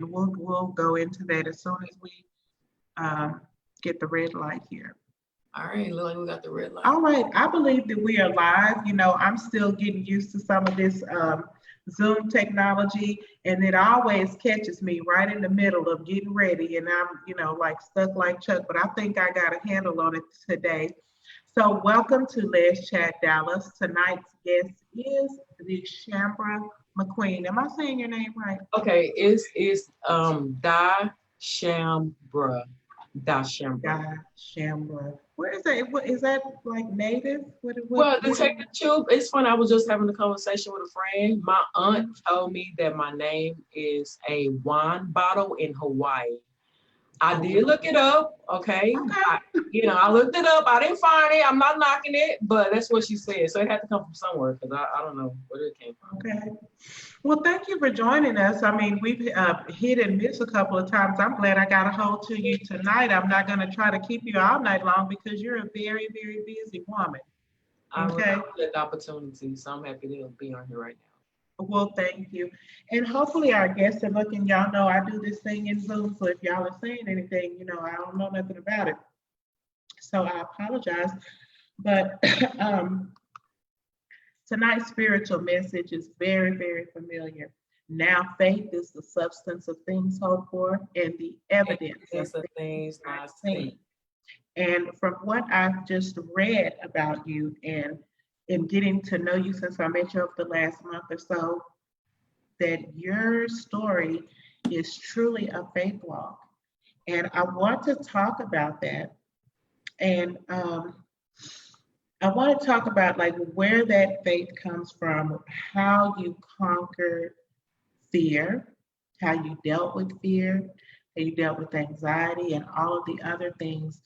We'll go into that as soon as we um, get the red light here. All right, look like we got the red light. All right, I believe that we are live. I'm still getting used to some of this Zoom technology, and it always catches me right in the middle of getting ready, and I'm, like stuck like Chuck, but I think I got a handle on it today. So, welcome to Les Chat Dallas. Tonight's guest is Dishambra McQueen. Am I saying your name right? Okay, it's Dishambra. Dishambra. Dishambra. Where is that? What is that, like native? Well, to tell you the truth, it's funny. I was just having a conversation with a friend. My aunt told me that my name is a wine bottle in Hawaii. I did look it up, okay? Okay. I looked it up. I didn't find it. I'm not knocking it, but that's what she said. So it had to come from somewhere because I don't know where it came from. Okay. Well, thank you for joining us. I mean, we've hit and miss a couple of times. I'm glad I got a hold to you tonight. I'm not going to try to keep you all night long because you're a very, very busy woman. Okay. I really get the opportunity, so I'm happy to be on here right now. Well, thank you. And hopefully our guests are looking. Y'all know I do this thing in Zoom, so if y'all are saying anything, I don't know nothing about it. So I apologize. But tonight's spiritual message is very, very familiar. Now faith is the substance of things hoped for and the evidence of things not seen. And from what I've just read about you and in getting to know you since I met you over the last month or so, that your story is truly a faith walk. And I want to talk about that. And I want to talk about like where that faith comes from, how you conquered fear, how you dealt with fear, how you dealt with anxiety, and all of the other things.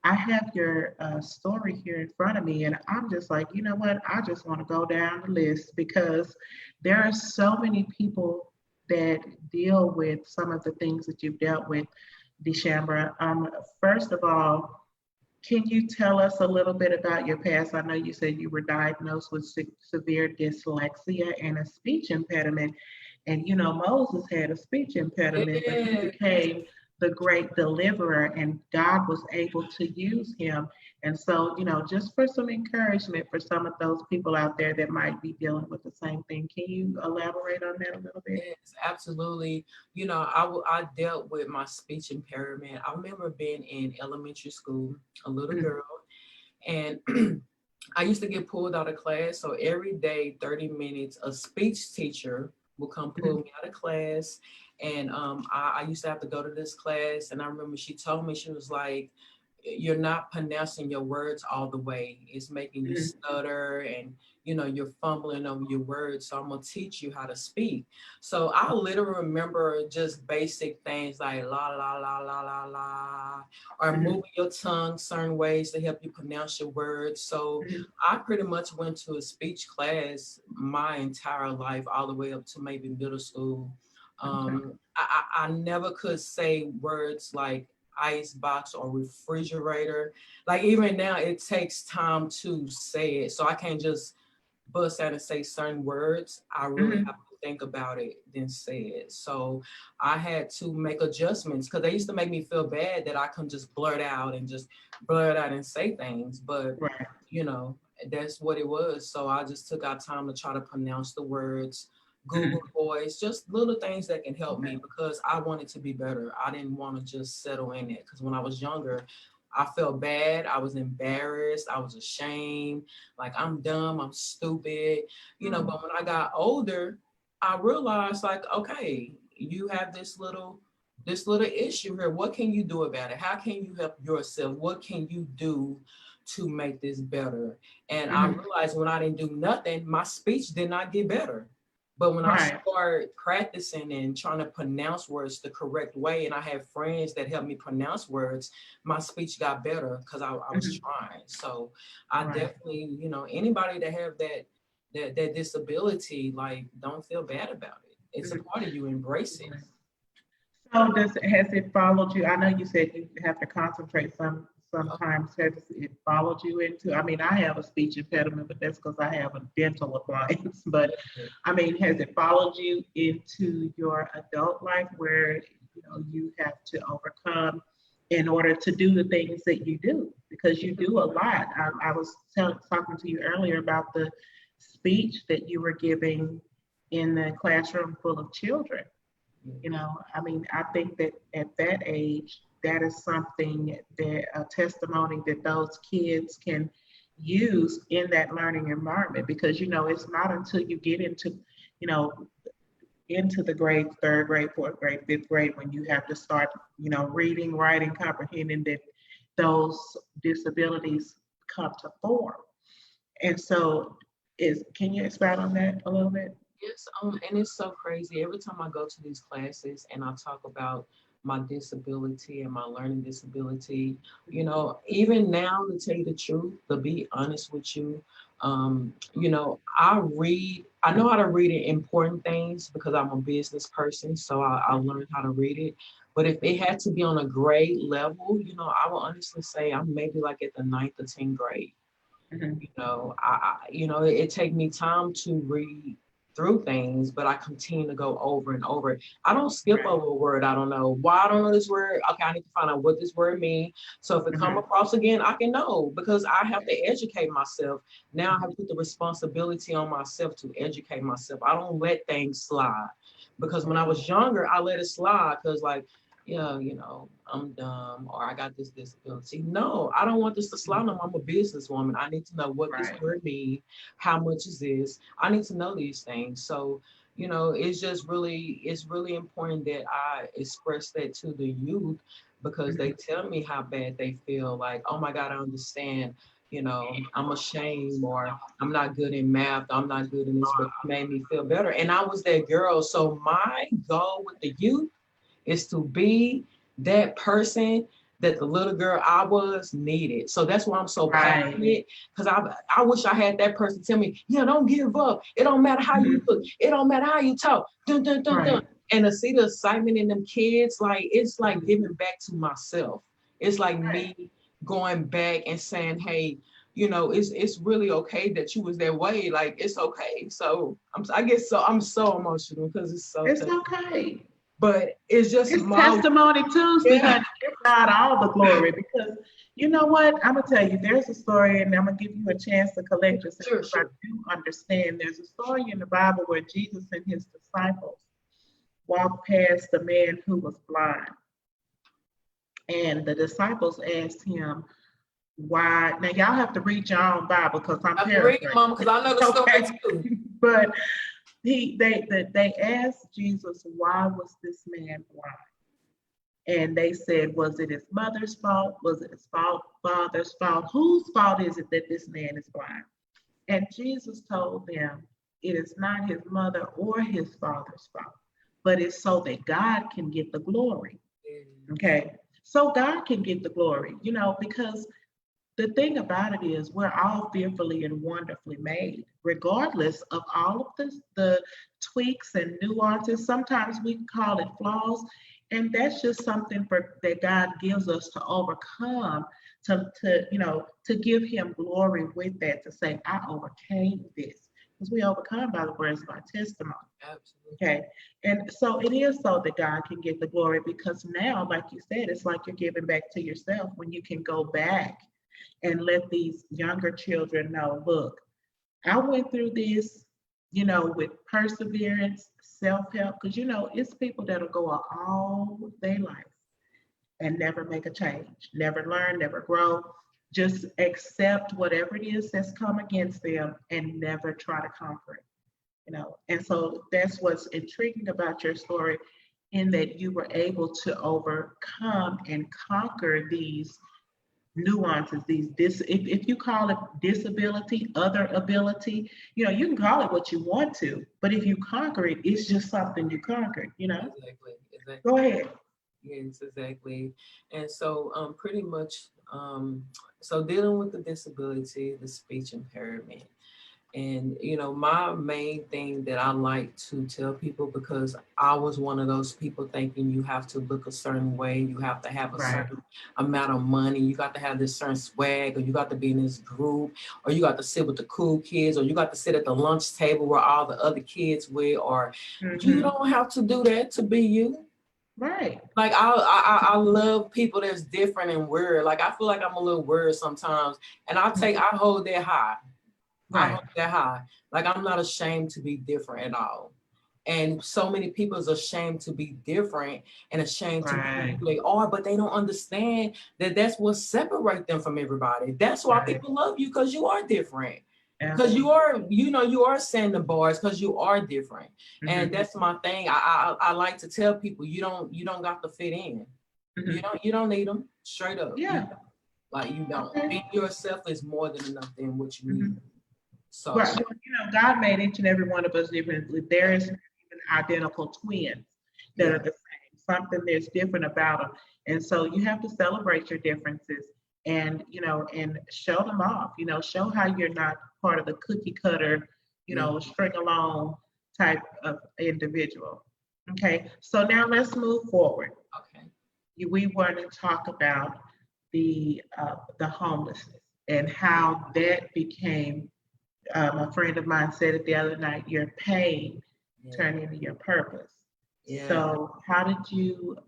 I have your story here in front of me, and I'm just like, you know what? I just want to go down the list because there are so many people that deal with some of the things that you've dealt with, Dishambra. First of all, can you tell us a little bit about your past? I know you said you were diagnosed with severe dyslexia and a speech impediment. And Moses had a speech impediment, but he became the great deliverer, and God was able to use him. And so, just for some encouragement for some of those people out there that might be dealing with the same thing, can you elaborate on that a little bit? Yes, absolutely. I dealt with my speech impairment. I remember being in elementary school, a little girl, and I used to get pulled out of class. So every day, 30 minutes, a speech teacher would come pull me out of class. And I used to have to go to this class. And I remember she told me, she was like, you're not pronouncing your words all the way. It's making you stutter and, you're fumbling over your words. So I'm going to teach you how to speak. So I literally remember just basic things like la, la, la, la, la, la, or moving your tongue certain ways to help you pronounce your words. So I pretty much went to a speech class my entire life, all the way up to maybe middle school. I never could say words like ice box or refrigerator. Like even now it takes time to say it. So I can't just bust out and say certain words. I really have to think about it, then say it. So I had to make adjustments because they used to make me feel bad that I couldn't just blurt out and say things. But that's what it was. So I just took out time to try to pronounce the words. Google Voice, just little things that can help me because I wanted to be better. I didn't want to just settle in it because when I was younger, I felt bad. I was embarrassed. I was ashamed. Like I'm dumb. I'm stupid. But when I got older, I realized like, okay, you have this little issue here. What can you do about it? How can you help yourself? What can you do to make this better? And I realized when I didn't do nothing, my speech did not get better. But when I started practicing and trying to pronounce words the correct way, and I had friends that helped me pronounce words, my speech got better because I was trying. So I definitely, anybody that have that disability, like, don't feel bad about it. It's a part of you. Embrace it. So has it followed you? I know you said you have to concentrate sometimes has it followed you into, I mean, I have a speech impediment, but that's because I have a dental appliance. But I mean, has it followed you into your adult life where you have to overcome in order to do the things that you do? Because you do a lot. I was talking to you earlier about the speech that you were giving in the classroom full of children. I mean, I think that at that age, that is something that a testimony that those kids can use in that learning environment, because it's not until you get you know into the grades, third grade, fourth grade, fifth grade, when you have to start reading, writing, comprehending, that those disabilities come to form. And so can you expound on that a little bit? Yes, and it's so crazy. Every time I go to these classes and I talk about my disability and my learning disability, even now, to tell you the truth, to be honest with you, I know how to read important things because I'm a business person, so I learned how to read it. But if it had to be on a grade level, I would honestly say I'm maybe like at the 9th or 10th grade. It take me time to read through things, but I continue to go over and over. I don't skip over a word. I don't know why I don't know this word. Okay, I need to find out what this word means. So if it come across again, I can know, because I have to educate myself. Now I have to put the responsibility on myself to educate myself. I don't let things slide, because when I was younger, I let it slide because I'm dumb, or I got this disability. No, I don't want this to slide. No, I'm a businesswoman. I need to know what this word means. How much is this? I need to know these things. So, it's really important that I express that to the youth, because they tell me how bad they feel. Like, oh my God, I understand. I'm ashamed, or I'm not good in math. I'm not good in this, but it made me feel better. And I was that girl. So my goal with the youth is to be that person that the little girl I was needed. So that's why I'm so passionate, because I wish I had that person tell me, don't give up. It don't matter how you look. It don't matter how you talk. Dun, dun, dun, dun. And to see the excitement in them kids, like, it's like giving back to myself. It's like me going back and saying, hey, it's really okay that you was that way. Like, it's okay. So I'm so emotional because it's so. It's okay. But it's just Testimony Tuesday, honey. Give God all the glory, because you know what? I'm gonna tell you, there's a story, and I'm gonna give you a chance to collect yourself. Sure. I do understand. There's a story in the Bible where Jesus and his disciples walked past the man who was blind, and the disciples asked him, "Why?" Now y'all have to read your own Bible, because I'm paraphrasing. Read, Mama, because I know the story too. But they asked Jesus, why was this man blind? And they said, was it his mother's fault? Was it his father's fault? Whose fault is it that this man is blind? And Jesus told them, it is not his mother or his father's fault, but it's so that God can get the glory. Okay. So God can get the glory, because the thing about it is, we're all fearfully and wonderfully made, regardless of all of the tweaks and nuances. Sometimes we call it flaws, and that's just something that God gives us to overcome, to give him glory with that, to say, I overcame this. Because we overcome by the words of our testimony. Absolutely. Okay. And so it is so that God can get the glory, because now, like you said, it's like you're giving back to yourself when you can go back and let these younger children know, look, I went through this, with perseverance, self-help, because, it's people that'll go all their life and never make a change, never learn, never grow, just accept whatever it is that's come against them and never try to conquer it, And so that's what's intriguing about your story, in that you were able to overcome and conquer these nuances, if you call it disability, other ability, you can call it what you want to, but if you conquer it, it's just something you conquered. Exactly. Go ahead. Yes, exactly. And so pretty much so dealing with the disability, the speech impairment, And, you know, my main thing that I like to tell people, because I was one of those people thinking you have to look a certain way, you have to have a certain amount of money, you got to have this certain swag, or you got to be in this group, or you got to sit with the cool kids, or you got to sit at the lunch table where all the other kids with, or you don't have to do that to be you. Right. Like I love people that's different and weird. Like I feel like I'm a little weird sometimes, and I hold that high. I hold that high. Like I'm not ashamed to be different at all. And so many people is ashamed to be different and ashamed to be who they are, but they don't understand that that's what separates them from everybody. That's why people love you, because you are different. Because you are, you know, you are setting the bars because you are different. And that's my thing. I like to tell people, you don't got to fit in. You don't need them, straight up. Yeah. Like you don't. Being yourself is more than enough than what you need. So, well, you know, God made each and every one of us differently. There is even identical twins that are the same. Something there's different about them, and so you have to celebrate your differences, and you know, and show them off. You know, show how you're not part of the cookie cutter, you know, string along type of individual. Okay, so now let's move forward. Okay. We want to talk about the homelessness and how that became. A friend of mine said it the other night. Your pain turned into your purpose. So, how did you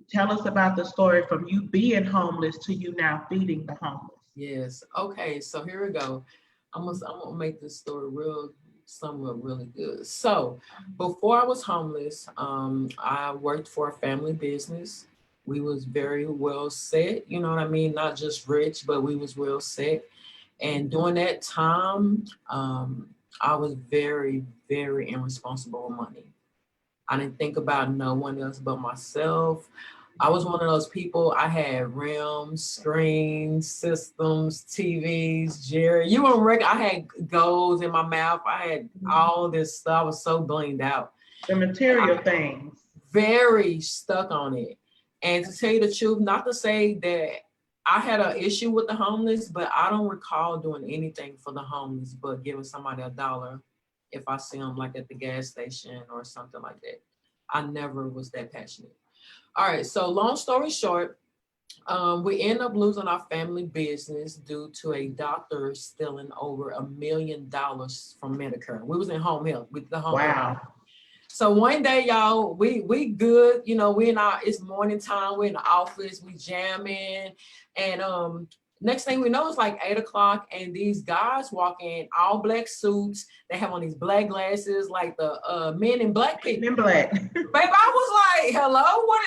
tell us about the story from you being homeless to you now feeding the homeless? Yes. Okay. So here we go. I'm gonna make this story somewhat really good. So before I was homeless, I worked for a family business. We was very well set, you know what I mean? Not just rich, but we was well set. And during that time, I was very, very irresponsible with money. I didn't think about no one else but myself. I was one of those people. I had rims, screens, systems, TVs, Jerry. You won't reckon. I had goals in my mouth. I had all this stuff. I was so blinged out. The material things. Very stuck on it. And to tell you the truth, not to say that I had an issue with the homeless, but I don't recall doing anything for the homeless but giving somebody $1 if I see them like at the gas station or something like that. I never was that passionate. All right, so long story short, we end up losing our family business due to a doctor stealing over $1 million from Medicare. We was in home health with the home health. So one day, y'all, we good, you know, it's morning time, we're in the office, we jamming, and next thing we know, it's like 8 o'clock, and these guys walk in, all black suits, they have on these black glasses, like the men in black people. Men in black. Babe, I was like, what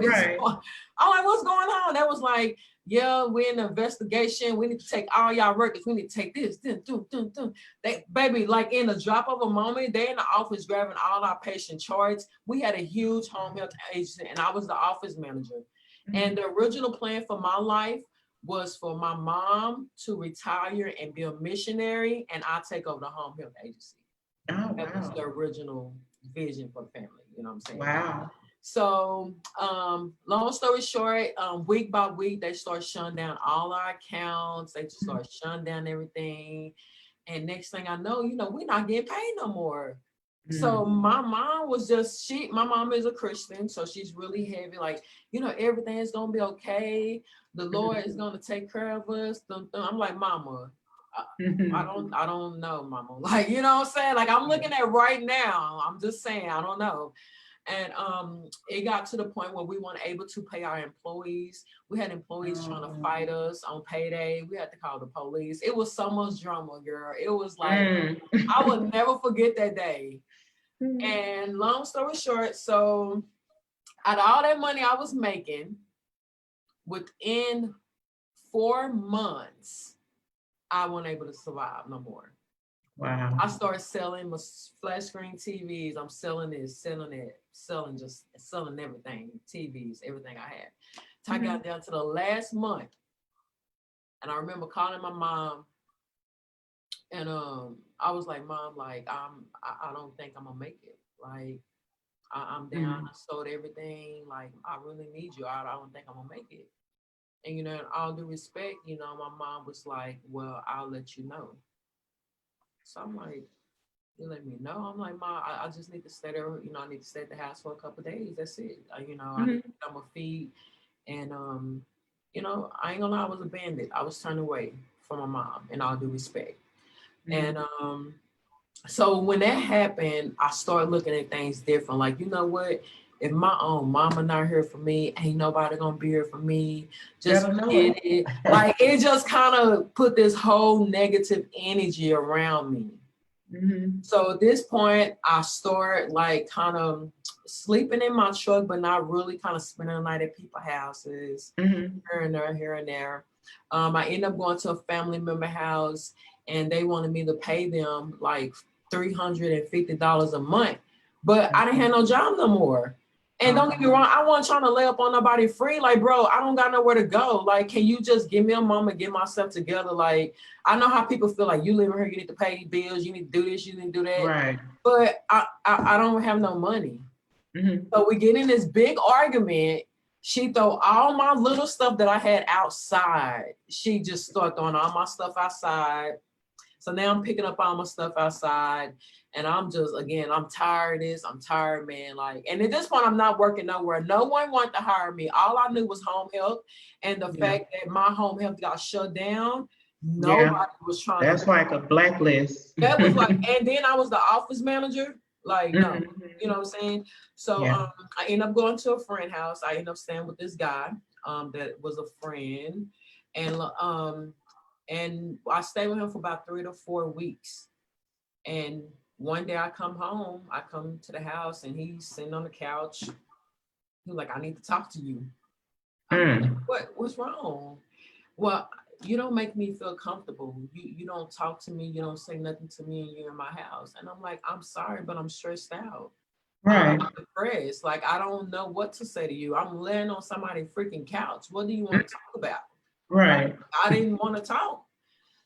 is going on? I'm like, what's going on? That was like, yeah, we're in an investigation. We need to take all y'all records. We need to take this. They, baby, like in the drop of a moment, they in the office grabbing all our patient charts. We had a huge home health agency, and I was the office manager. And the original plan for my life was for my mom to retire and be a missionary, and I take over the home health agency. That was the original vision for the family. You know what I'm saying? Wow. So, long story short, week by week, they start shutting down all our accounts. They just start shutting down everything. And next thing I know, you know, we're not getting paid no more. So my mom was just, my mom is a Christian, so she's really heavy, like, you know, everything is going to be okay. The Lord is going to take care of us. I'm like, Mama, I don't know, Mama. Like, you know what I'm saying? Like, I'm looking at right now. I'm just saying, I don't know. And it got to the point where we weren't able to pay our employees. We had employees trying to fight us on payday. We had to call the police. It was so much drama, girl. It was like, I will never forget that day. And long story short, so out of all that money I was making, within 4 months, I wasn't able to survive no more. Wow. I started selling my flat screen TVs. I'm selling this, selling it, selling everything, TVs, everything I had. So I got down to the last month, and I remember calling my mom, and I was like, Mom, like I don't think I'm gonna make it. Like I'm down. I sold everything. Like I really need you. I don't think I'm gonna make it. And you know, in all due respect, you know, my mom was like, well, I'll let you know. So I'm like, you let me know. I'm like, Ma, I just need to stay there. You know, I need to stay at the house for a couple of days. That's it. You know, I need to get on my feet. And, you know, I ain't gonna lie, I was a bandit. I was turned away from my mom, in all due respect. And so when that happened, I started looking at things different. Like, you know what? If my own mama not here for me, ain't nobody gonna be here for me. Just get it. Like, it just kind of put this whole negative energy around me. So at this point, I started like kind of sleeping in my truck, but not really, kind of spending the night at people's houses, here and there, here and there. I ended up going to a family member house, and they wanted me to pay them like $350 a month, but I didn't have no job no more. And don't get me wrong, I wasn't trying to lay up on nobody free. Like, bro, I don't got nowhere to go. Like, can you just give me a moment, get myself together? Like, I know how people feel like, you living here, you need to pay bills, you need to do this, you need to do that. Right. But I don't have no money. So we get in this big argument. She throw all my little stuff that I had outside. She just started throwing all my stuff outside. So now I'm picking up all my stuff outside, and I'm just, again, I'm tired of this. I'm tired, man. Like, and at this point, I'm not working nowhere. No one wanted to hire me. All I knew was home health, and the fact that my home health got shut down, nobody was trying. That's like a blacklist. That was like, and then I was the office manager. Like, no, you know what I'm saying? So I ended up going to a friend house. I ended up staying with this guy that was a friend, and I stayed with him for about 3 to 4 weeks. And one day I come home, I come to the house, and he's sitting on the couch. He's like, I need to talk to you. I'm like, what's wrong? Well, you don't make me feel comfortable. You don't talk to me. You don't say nothing to me, and you're in my house. And I'm like, I'm sorry, but I'm stressed out. Right. I'm depressed. Like, I don't know what to say to you. I'm laying on somebody's freaking couch. What do you want to talk about? Right. I didn't want to talk.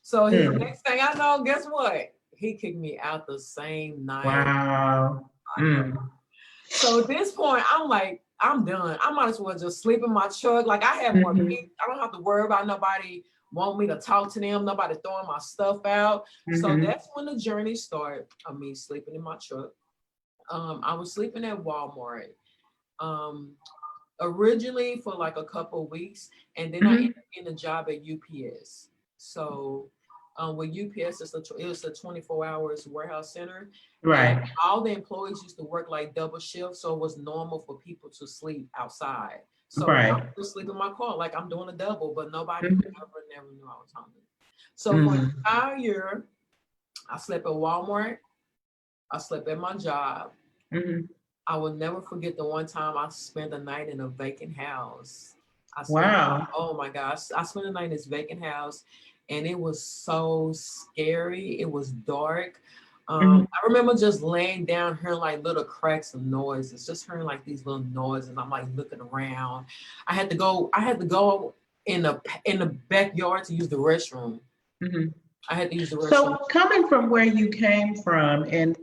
So the next thing I know, guess what? He kicked me out the same night. Wow. So at this point, I'm like, I'm done. I might as well just sleep in my truck. Like, I have more peace. I don't have to worry about nobody want me to talk to them, nobody throwing my stuff out. So that's when the journey started of me sleeping in my truck. I was sleeping at Walmart originally for like a couple of weeks, and then I ended up getting a job at UPS. So with UPS, it was a 24 hours warehouse center. Right. And all the employees used to work like double shift, so it was normal for people to sleep outside. So I was sleeping in my car like I'm doing a double, but nobody never knew I was hungry. So for an entire year, I slept at Walmart. I slept at my job. I will never forget the one time I spent the night in a vacant house. Oh my gosh. I spent the night in this vacant house, and it was so scary. It was dark. I remember just laying down, hearing like little cracks of noises, just hearing like these little noises. I'm like looking around. I had to go in the backyard to use the restroom. I had to use the restroom. So coming from where you came from, and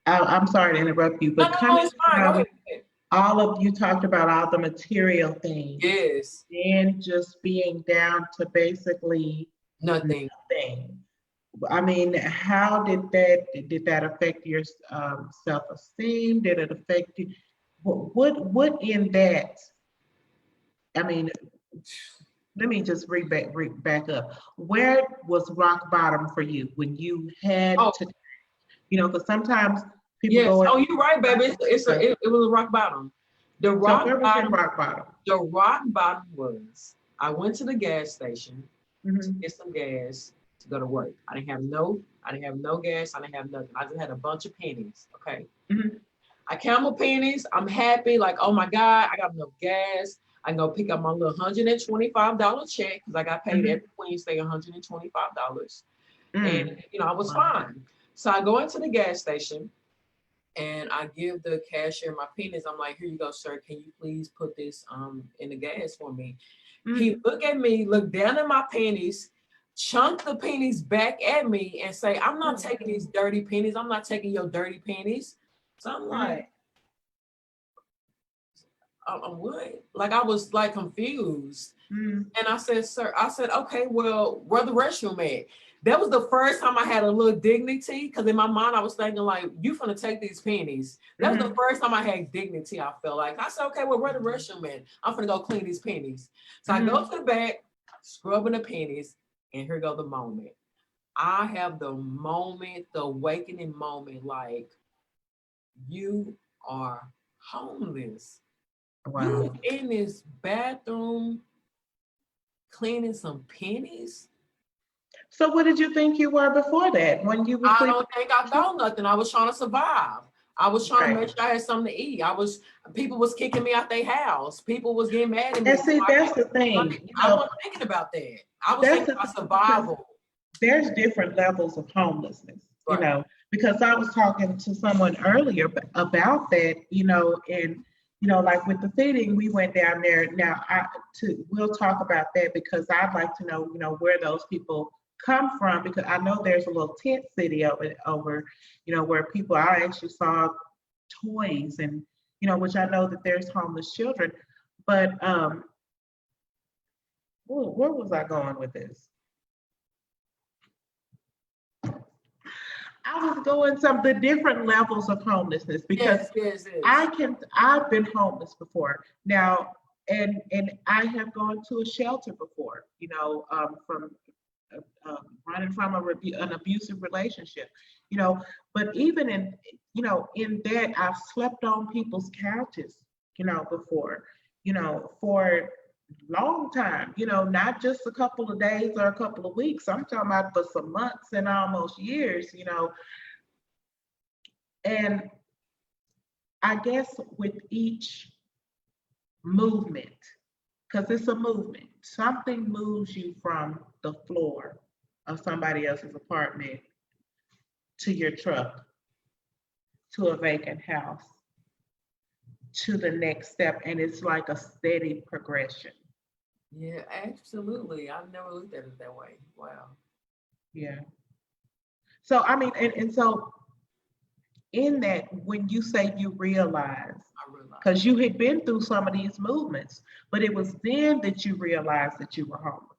I'm sorry to interrupt you, but coming from all of, you talked about all the material things. Yes. And just being down to basically nothing. I mean, how did that affect your self-esteem? Did it affect you? What in that? I mean, let me just back up. Where was rock bottom for you when you had to? You know, because sometimes people go. Oh, you're right, baby. It was a rock bottom. The rock bottom was I went to the gas station to get some gas to go to work. I didn't have no gas. I didn't have nothing. I just had a bunch of pennies. Okay. I count my pennies. I'm happy. Like, oh my God, I got enough gas. I can go pick up my little $125 check because I got paid every Wednesday $125. And you know, I was fine. So I go into the gas station and I give the cashier my pennies. I'm like, here you go, sir. Can you please put this in the gas for me? He look at me, look down at my pennies, chunk the pennies back at me and say, I'm not taking these dirty pennies. I'm not taking your dirty pennies. So I'm like, what? Like, I was like confused. And I said, sir, okay, well, where the restroom at? that was the first time I had a little dignity, because in my mind I was thinking like, you finna take these pennies. That was the first time I had dignity. I felt like, I said, okay, well, where the restroom at? I'm finna go clean these pennies. So I go to the back, scrubbing the pennies, and here go the moment. I have the moment, the awakening moment, like, you are homeless. Wow. You in this bathroom cleaning some pennies? So what did you think you were before that? When you were I sleeping? don't think I thought nothing. I was trying to survive. I was trying to make sure I had something to eat. People was kicking me out their house. People was getting mad at me. And see, that's the thing. I wasn't thinking about that. I was thinking about survival. There's different levels of homelessness, you know, because I was talking to someone earlier about that, you know, and, you know, like with the feeding, we went down there. Now, we'll talk about that because I'd like to know, you know, where those people come from, because I know there's a little tent city over, you know, where people, I actually saw toys and, you know, which I know that there's homeless children, but where was I going with this? I was going the different levels of homelessness, because yes. I've been homeless before now, and I have gone to a shelter before, you know, from running from an abusive relationship, you know, but even in, you know, in that I've slept on people's couches, you know, before, you know, for long time, you know, not just a couple of days or a couple of weeks. I'm talking about for some months and almost years, you know. And I guess with each movement, because it's a movement, something moves you from the floor of somebody else's apartment to your truck, to a vacant house, to the next step. And it's like a steady progression. Yeah, absolutely. I've never looked at it that way. Wow. Yeah. So, I mean, and so in that, when you say you realize, because you had been through some of these movements, but it was then that you realized that you were homeless.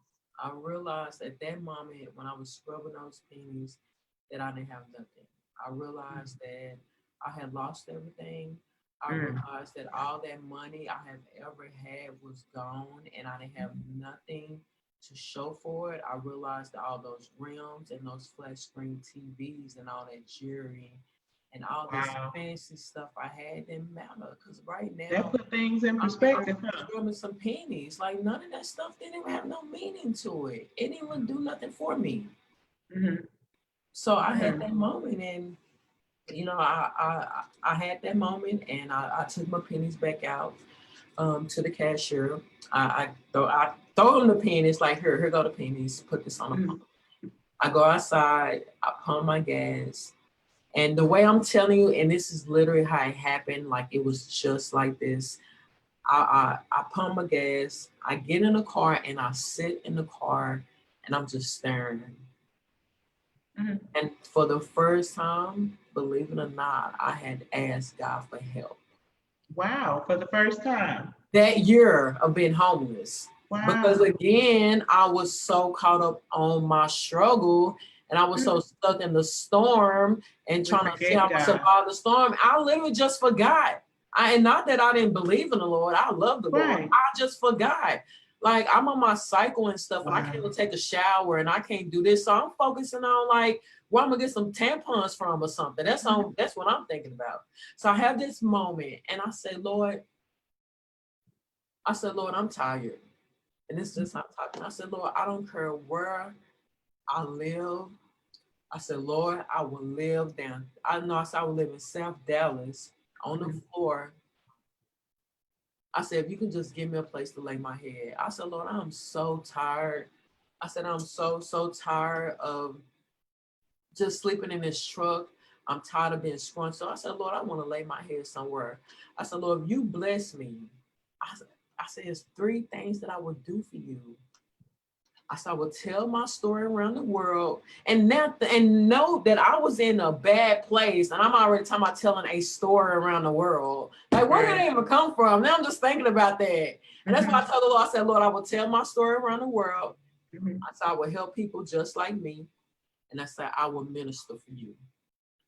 I realized at that moment when I was scrubbing those pennies that I didn't have nothing. I realized that I had lost everything. I realized that all that money I have ever had was gone, and I didn't have nothing to show for it. I realized that all those rims and those flat screen TVs and all that jewelry and all this fancy stuff I had didn't matter, because right now that put things in perspective. I'm scrubbing some pennies. Like, none of that stuff didn't have no meaning to it. It didn't even do nothing for me. So I had that moment, and you know, I had that moment, and I took my pennies back out to the cashier. I throw them the pennies, like, here go the pennies. Put this on the pump. I go outside. I pump my gas. And the way I'm telling you, and this is literally how it happened, like it was just like this. I pump my gas, I get in the car, and I sit in the car, and I'm just staring. And for the first time, believe it or not, I had asked God for help. Wow, for the first time. That year of being homeless. Wow. Because again, I was so caught up on my struggle, and I was so stuck in the storm and trying to see how to survive the storm. I literally just forgot. And not that I didn't believe in the Lord. I love the Lord. I just forgot. Like, I'm on my cycle and stuff, and I can't even take a shower, and I can't do this. So I'm focusing on, like, where I'm gonna get some tampons from or something. That's what I'm thinking about. So I have this moment, and I say, Lord, I'm tired. And this is just how I'm talking. I said, Lord, I don't care where I live. I said, Lord, I will live down. I said I will live in South Dallas on the floor. I said, if you can just give me a place to lay my head. I said, Lord, I'm so tired. I said, I'm so tired of just sleeping in this truck. I'm tired of being scrunched. So I said, Lord, I want to lay my head somewhere. I said, Lord, if you bless me, I said, there's 3 things that I would do for you. I said, I would tell my story around the world, and know that I was in a bad place. And I'm already talking about telling a story around the world. Like, where did it even come from? Now I'm just thinking about that. And that's why I told the Lord, I said, Lord, I will tell my story around the world. I said, I will help people just like me. And I said, I will minister for you.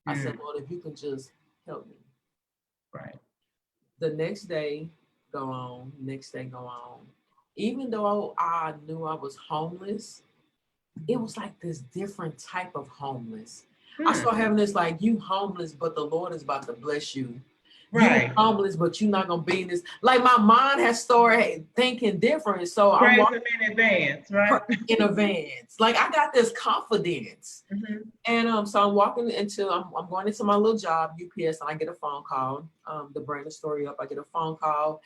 I said, Lord, if you can just help me. Right. The next day go on, next day go on. Even though I knew I was homeless, it was like this different type of homeless. I started having this like, you homeless, but the Lord is about to bless you. Right. You homeless, but you're not gonna be in this. Like my mind has started thinking different. So Praise I'm walking him in advance, right? in advance. Like I got this confidence. And so I'm walking into, I'm going into my little job, UPS, and I get a phone call. To bring the story up, I get a phone call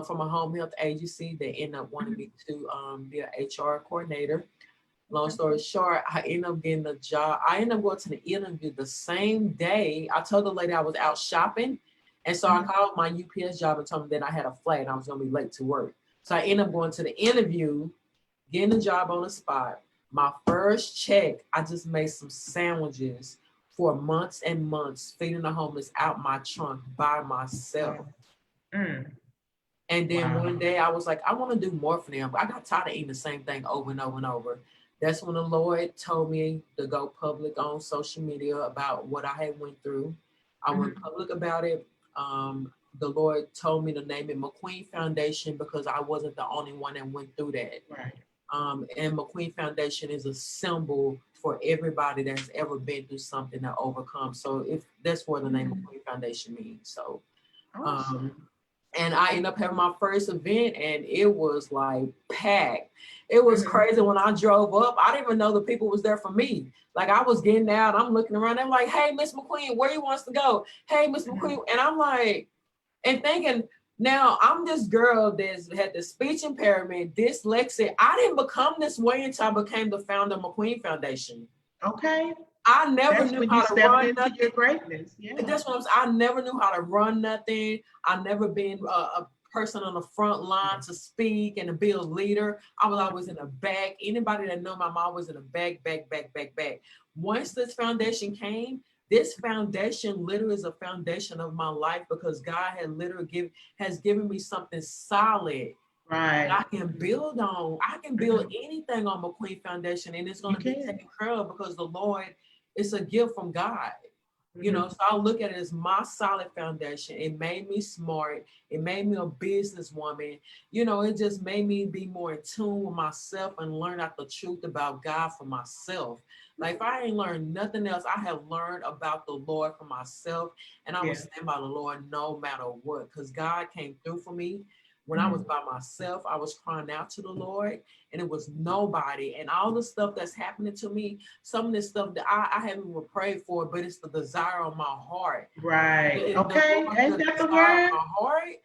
from a home health agency. They end up wanting me to be an HR coordinator. Long story short, I end up getting the job. I ended up going to the interview the same day. I told the lady I was out shopping. And so I called my UPS job and told them that I had a flight and I was going to be late to work. So I ended up going to the interview, getting the job on the spot. My first check, I just made some sandwiches for months and months, feeding the homeless out my trunk by myself. And then one day I was like, I want to do more for them. But I got tired of eating the same thing over and over and over. That's when the Lord told me to go public on social media about what I had went through. I went public about it. The Lord told me to name it McQueen Foundation because I wasn't the only one that went through that. Right. And McQueen Foundation is a symbol for everybody that's ever been through something to overcome. So if that's what the name McQueen Foundation means. So, and I ended up having my first event and it was like packed. It was crazy when I drove up. I didn't even know the people was there for me. Like I was getting out, I'm looking around. They're like, hey, Miss McQueen, where you wants to go? Hey, Miss McQueen. And I'm like, and thinking, now I'm this girl that's had the speech impairment, dyslexic. I didn't become this way until I became the founder of McQueen Foundation. Okay. I never knew how to run nothing. Your greatness. Yeah. That's what I never knew how to run nothing. I never been a person on the front line to speak and to be a leader. I was always in the back. Anybody that know my mom was in the back. Once this foundation came, this foundation literally is a foundation of my life because God had literally has given me something solid that I can build on. I can build anything on McQueen Foundation and it's going to be taken care of because the Lord, it's a gift from God. You know, so I look at it as my solid foundation. It made me smart. It made me a businesswoman. You know, it just made me be more in tune with myself and learn out the truth about God for myself. Like if I ain't learned nothing else, I have learned about the Lord for myself. And I will stand by the Lord no matter what, because God came through for me. When I was by myself, I was crying out to the Lord and it was nobody. And all the stuff that's happening to me, some of this stuff that I haven't even prayed for, but it's the desire of my heart. Right. Okay. Ain't that the word? My heart.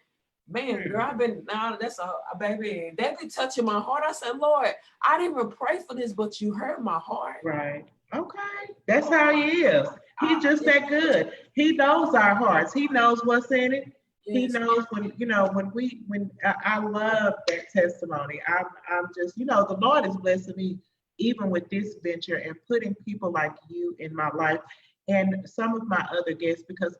Man, girl, I've been, now that's a baby, that be touching my heart. I said, Lord, I didn't even pray for this, but you heard my heart. Right. Okay. That's how he is. He's just that good. He knows our hearts. He knows what's in it. He knows when, you know, when I love that testimony. I'm just, you know, the Lord is blessing me even with this venture and putting people like you in my life and some of my other guests because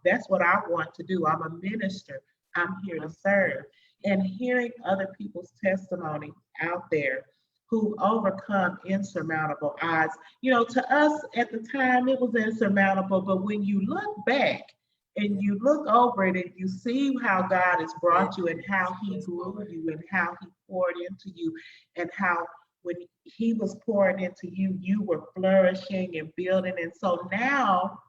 that's what I want to do. I'm a minister. I'm here to serve. And hearing other people's testimony out there who overcome insurmountable odds. You know, to us at the time it was insurmountable, but when you look back, and you look over it and you see how God has brought you and how he grew you and how he poured into you and how when he was pouring into you, you were flourishing and building. And so now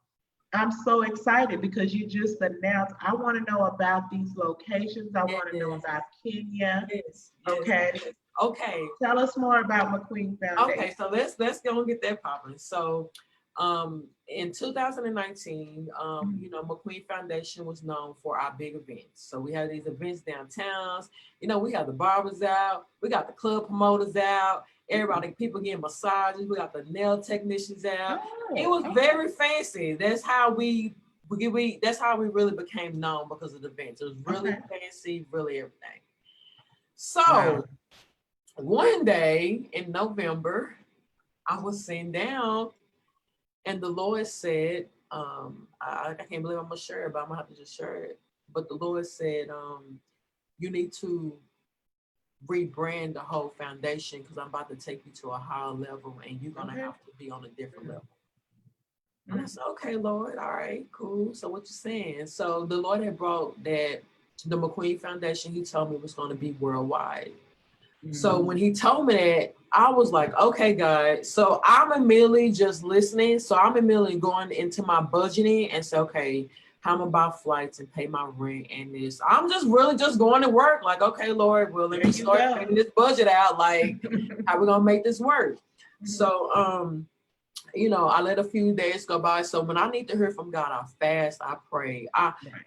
I'm so excited because you just announced, I want to know about these locations. I want to know about Kenya. Okay. Tell us more about McQueen Foundation. Okay, so let's go and get that popping. So in 2019, you know, McQueen Foundation was known for our big events. So we have these events downtowns. You know, we have the barbers out, we got the club promoters out, everybody, people getting massages, we got the nail technicians out. It was very fancy. That's how we that's how we really became known because of the events. It was really fancy, really everything. So one day in November, I was sitting down and the Lord said, I can't believe I'm gonna share it, but I'm gonna have to just share it. But the Lord said, you need to rebrand the whole foundation because I'm about to take you to a higher level and you're going to have to be on a different level. And I said, okay, Lord, all right, cool. So what you saying? So the Lord had brought that the McQueen Foundation, he told me was going to be worldwide. So when he told me that, I was like, okay, God. So I'm immediately just listening. So I'm immediately going into my budgeting and say, okay, how I'm about flights and pay my rent and this. I'm just really just going to work. Like, okay, Lord, well, let me start figuring this budget out. Like, how we gonna make this work? So you know, I let a few days go by. So when I need to hear from God, I fast, I pray.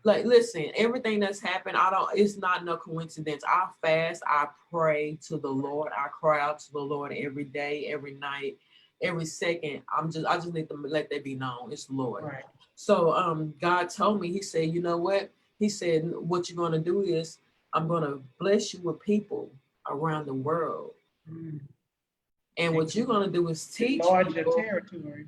Like, listen, everything that's happened, it's not no coincidence. I fast, I pray to the Lord. I cry out to the Lord every day, every night, every second. I just need to let that be known. It's the Lord. Right. So God told me, he said, you know what? He said, what you're going to do is I'm going to bless you with people around the world. And what you're going to do is teach enlarge your territory.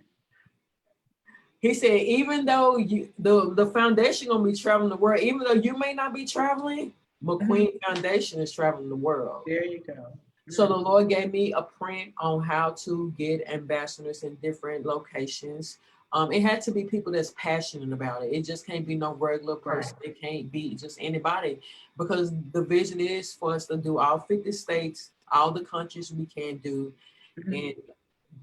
He said, even though the foundation going to be traveling the world, even though you may not be traveling, McQueen Foundation is traveling the world. There you go. So the Lord gave me a print on how to get ambassadors in different locations. It had to be people that's passionate about it. It just can't be no regular person. Right. It can't be just anybody, because the vision is for us to do all 50 states, all the countries we can do, in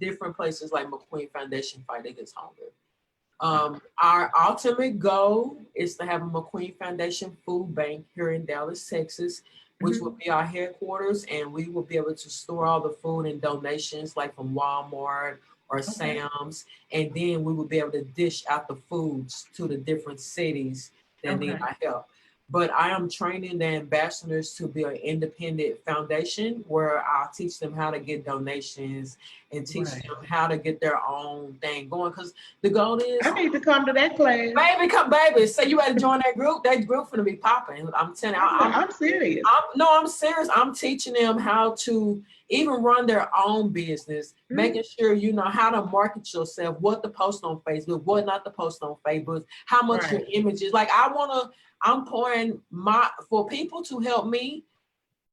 different places like McQueen Foundation Fight Against Hunger. Our ultimate goal is to have a McQueen Foundation food bank here in Dallas, Texas, which will be our headquarters, and we will be able to store all the food and donations like from Walmart or Sam's, and then we will be able to dish out the foods to the different cities that need our help. But I am training the ambassadors to be an independent foundation where I'll teach them how to get donations and teach them how to get their own thing going. Because the goal is, I need to come to that class. Baby. Say you had to join that group. That group gonna be popping. I'm telling you. I'm serious. I'm serious. I'm teaching them how to even run their own business, making sure you know how to market yourself, what to post on Facebook, what not to post on Facebook, how much your image is. Like I'm pouring for people to help me.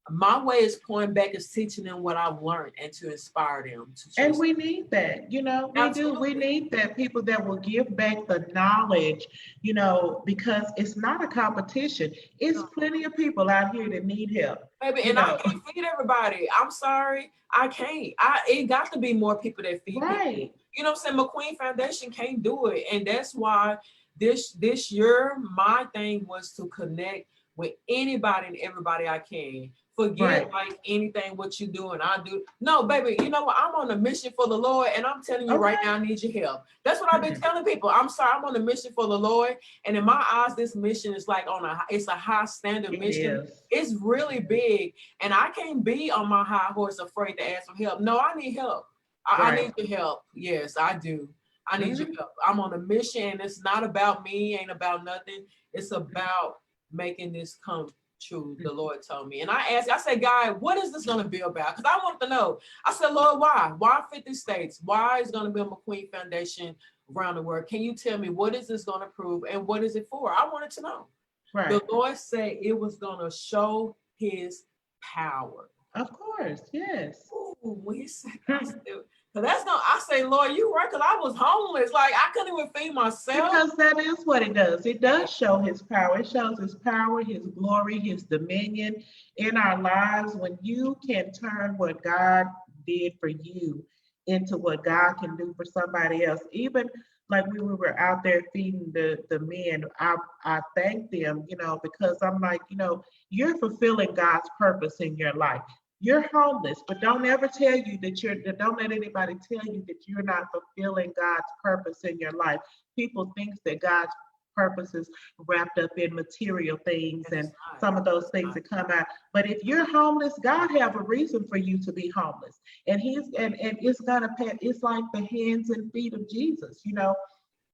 My way is pouring back is teaching them what I've learned and to inspire them. And we need that, you know, we need that, people that will give back the knowledge, you know, because it's not a competition. It's plenty of people out here that need help. Baby, and I can't feed everybody. I'm sorry, I can't. It got to be more people that feed people. You know what I'm saying? McQueen Foundation can't do it. And that's why this year, my thing was to connect with anybody and everybody I can. Forget like anything what you do and I do. No, baby, you know what? I'm on a mission for the Lord, and I'm telling you right now, I need your help. That's what I've been telling people. I'm sorry, I'm on a mission for the Lord, and in my eyes, this mission is like it's a high standard mission. It's really big, and I can't be on my high horse afraid to ask for help. No, I need help. I need your help. Yes, I do. I need your help. I'm on a mission, and it's not about me, ain't about nothing. It's about making this come true, the Lord told me. And I said, God, what is this going to be about? Because I want to know. I said, Lord, why? Why 50 states? Why is going to be a McQueen Foundation around the world? Can you tell me what is this going to prove and what is it for? I wanted to know. The Lord said it was going to show his power. Of course, yes. Ooh, when he said that's no, I say, Lord, you right, because I was homeless. Like, I couldn't even feed myself. Because that is what it does. It does show his power. It shows his power, his glory, his dominion in our lives. When you can turn what God did for you into what God can do for somebody else. Even like we were out there feeding the men, I thank them, you know, because I'm like, you know, you're fulfilling God's purpose in your life. You're homeless, but don't ever tell you don't let anybody tell you that you're not fulfilling God's purpose in your life. People think that God's purpose is wrapped up in material things and some of those things that come out. But if you're homeless, God have a reason for you to be homeless. And it's like the hands and feet of Jesus, you know.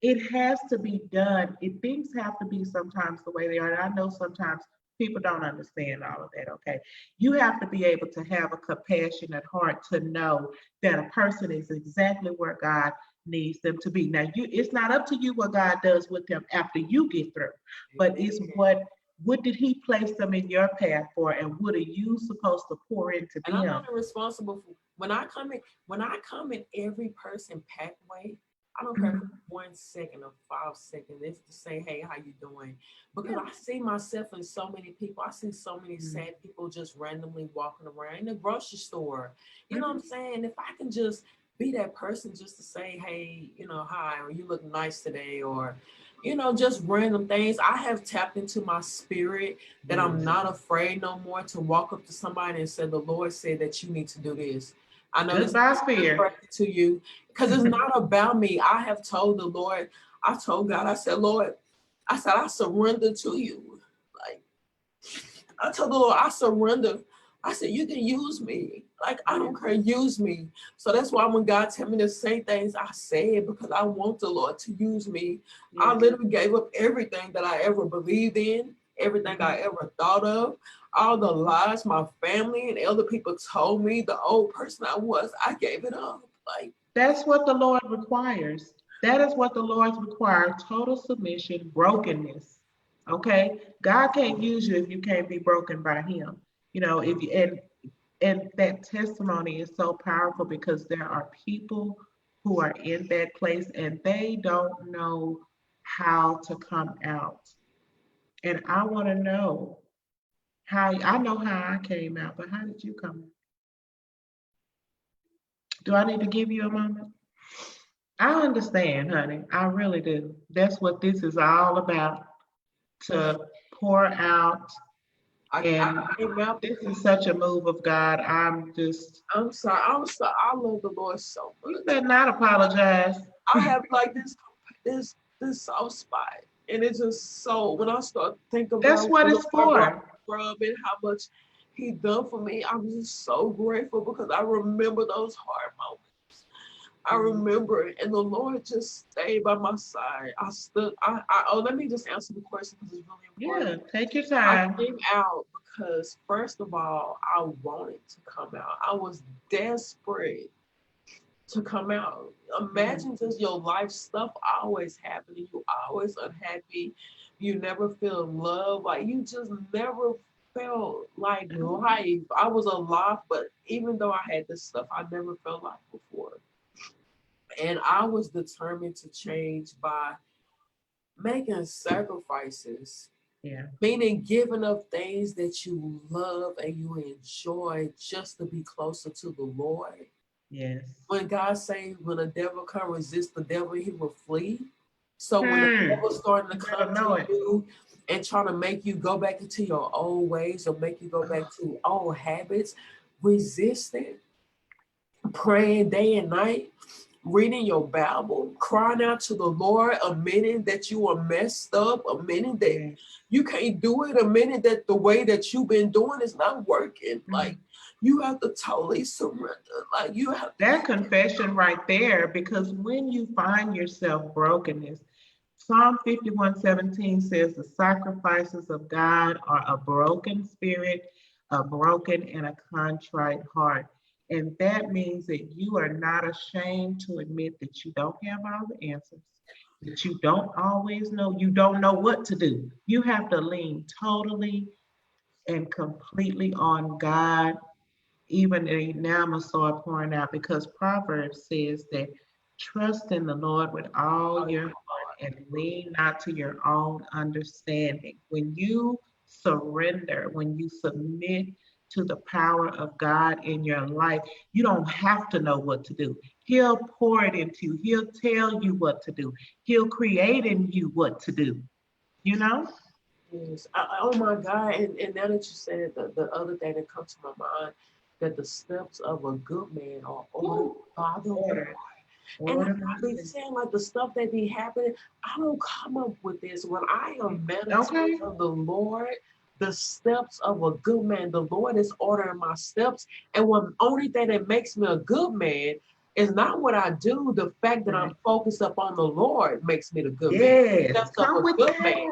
It has to be done. Things have to be sometimes the way they are. And I know sometimes people don't understand all of that, okay? You have to be able to have a compassionate heart to know that a person is exactly where God needs them to be. Now, it's not up to you what God does with them after you get through, but it's what What did he place them in your path for? And what are you supposed to pour into And I'm them? not responsible for when I come in every person pathway. I don't care for 1 second or 5 seconds. It's to say, hey, how you doing? Because I see myself in so many people. I see so many sad people just randomly walking around in the grocery store. You know what I'm saying? If I can just be that person just to say, hey, hi, or you look nice today, or just random things. I have tapped into my spirit that I'm not afraid no more to walk up to somebody and say, the Lord said that you need to do this. I know Just this by is fear. to you because it's not about me. I have told the Lord, I told God, I said, Lord, I surrender to you. Like, I told the Lord, I surrender. I said, you can use me. Like, I don't care, use me. So that's why when God tell me to say things, I say it because I want the Lord to use me. I literally gave up everything that I ever believed in, everything I ever thought of, all the lies my family and other people told me, the old person I was, I gave it up. Like, that's what the Lord requires. That is what the Lord requires. Total submission, brokenness. Okay? God can't use you if you can't be broken by him. If you and that testimony is so powerful because there are people who are in that place and they don't know how to come out. And I want to know how. I know how I came out, but how did you come out? Do I need to give you a moment? I understand, honey. I really do. That's what this is all about, to pour out. And this is such a move of God. I'm sorry. I love the Lord so much. You better not apologize. I have like this soft spot, and it's just so when I start thinking That's about what the it's Lord for. and how much He done for me, I'm just so grateful because I remember those hard moments. I remember it, and the Lord just stayed by my side. I stood. Let me just answer the question because it's really important. Yeah, take your I time. came out because first of all, I wanted to come out. I was desperate to come out. Imagine just your life stuff always happening. You always unhappy. You never feel love. Like you just never felt like life. I was alive, but even though I had this stuff, I never felt life before. And I was determined to change by making sacrifices. Yeah. Meaning giving up things that you love and you enjoy just to be closer to the Lord. Yes. When God say, when the devil come resist the devil, he will flee. So when the devil starting to come to you and trying to make you go back into your old ways or make you go back to old habits, resist it. Praying day and night, reading your Bible, crying out to the Lord, admitting that you are messed up, admitting that you can't do it, admitting that the way that you've been doing is not working. Like you have to totally surrender. Like you have that confession right there, because when you find yourself brokenness, Psalm 51:17 says the sacrifices of God are a broken spirit, a broken and a contrite heart. And that means that you are not ashamed to admit that you don't have all the answers, that you don't always know, you don't know what to do. You have to lean totally and completely on God. Even now, I'm going to start pouring out because Proverbs says that trust in the Lord with all your heart and lean not to your own understanding. When you surrender, when you submit to the power of God in your life, you don't have to know what to do. He'll pour it into you. He'll tell you what to do. He'll create in you what to do, you know? Yes. Oh my God. And now that you said it, the other thing that comes to my mind, that the steps of a good man are ordered by the Lord. And I've been saying like the stuff that be happening, I don't come up with this. When I am meditating on the Lord, the steps of a good man, the Lord is ordering my steps. And one only thing that makes me a good man is not what I do. The fact that I'm focused up on the Lord makes me the good man. Steps of a good man.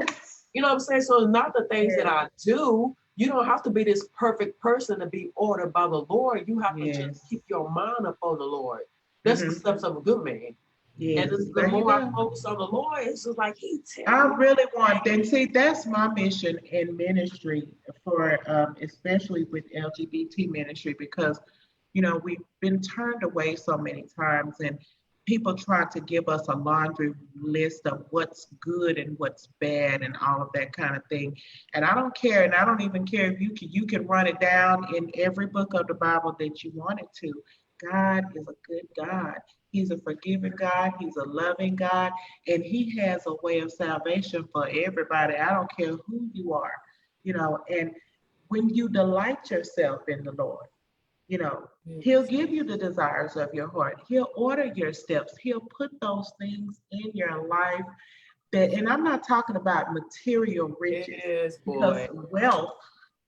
You know what I'm saying? So it's not the things that I do. You don't have to be this perfect person to be ordered by the Lord. You have to just keep your mind up on the Lord. That's the steps of a good man. Yes, And the there you more I go. focus on the Lord, it's just like He I telling me. really want, and see, that's my mission in ministry for, especially with LGBT ministry, because, we've been turned away so many times, and people try to give us a laundry list of what's good and what's bad and all of that kind of thing. And I don't care, and I don't even care if you can run it down in every book of the Bible that you wanted to. God is a good God. He's a forgiving God. He's a loving God, and He has a way of salvation for everybody. I don't care who you are, and when you delight yourself in the Lord, He'll Yes. give you the desires of your heart. He'll order your steps. He'll put those things in your life that, and I'm not talking about material riches, Yes, because boy. wealth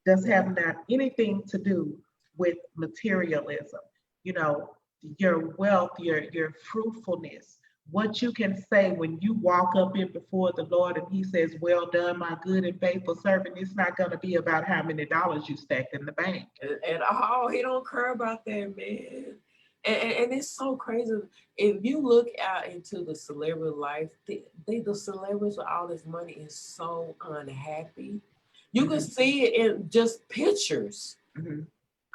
does have not anything to do with materialism. You know, your wealth, your fruitfulness, what you can say when you walk up in before the Lord and He says, "Well done, my good and faithful servant." It's not going to be about how many dollars you stacked in the bank. And oh, He don't care about that, man. And it's so crazy. If you look out into the celebrity life, the celebrities with all this money is so unhappy. You can Mhm, see it in just pictures. mhm.